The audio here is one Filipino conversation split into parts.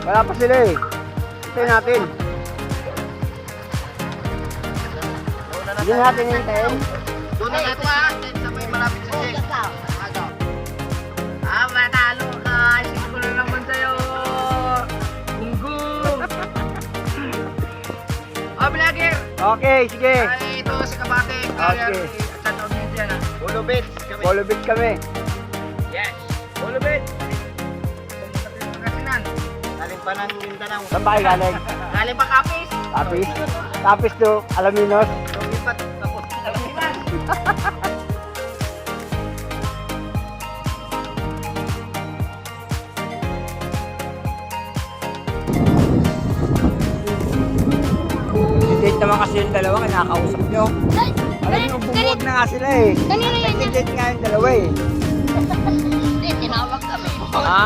Wala pa sila eh. Hintayin natin. Hindi natin hintayin. Doon na natin sa may malapit sa Jake. Matalo ka. Isip ko na naman sa'yo. Gunggong. Vlogger. Okay, sige. Ay, ito si Kabate. Okay. At sa din dyan Bolo Beach kami. Bolo Beach kami. Yes. Bolo Beach. Pagkasinan. Galing pa ng Mindanao. Saan ba kayo galing? Galing pa Capiz. Tapis? Tapis to Alaminos. Lumipat. Tapos Alaminos. Date naman kasi yung dalawa, kinakausap nyo. Alam nyo, bumuod na nga sila eh. Kanina yan yan. Date nga yung dalawa eh. Hindi, tinawag kami. Ha?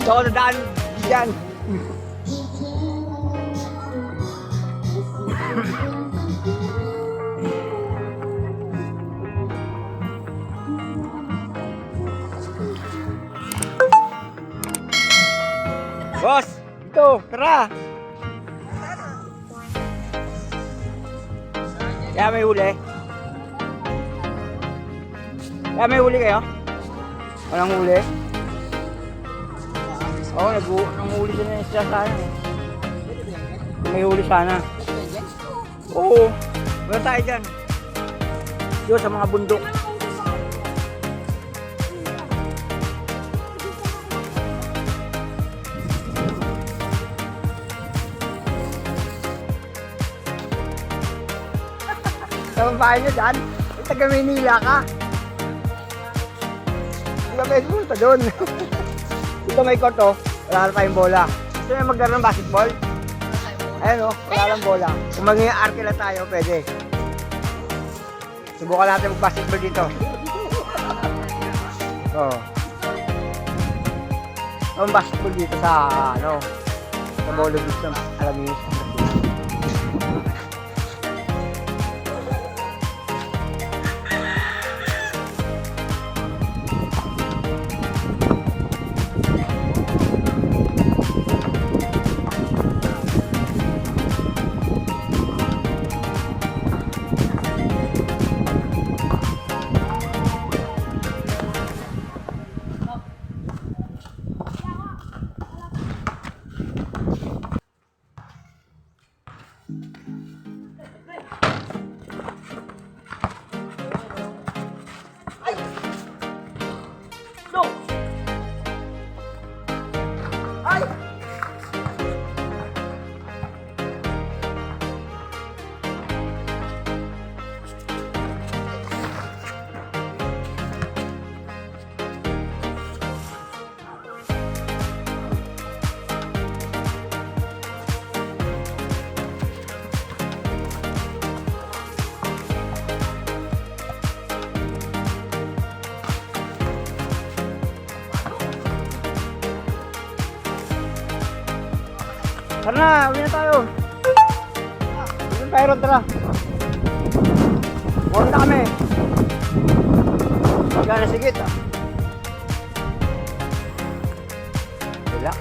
Ito ako nadaan dyan. Boss, ito, tara. Kaya may huli. Kaya may huli kayo? Walang huli? Oo, nanghuli din na siya sana. May huli sana. Oo, wala tayo dyan. Doon sa mga bundok. Sa babae nyo dyan, taga Manila ka. Taga baseball ka doon. Dito may court oh, wala na tayong bola. Gusto nyo maglaro ng basketball? Ayan oh, wala lang bola. Kung maging arke lang tayo, pwede. Subukan natin mag-basketball dito. Oh. Ang basketball dito sa, ano, sa Bolo Beach ng Alaminos. Tara na, uwi na tayo. Uwi na tayo ron, tara. Muron na kami. Magana sigit ah. Relax.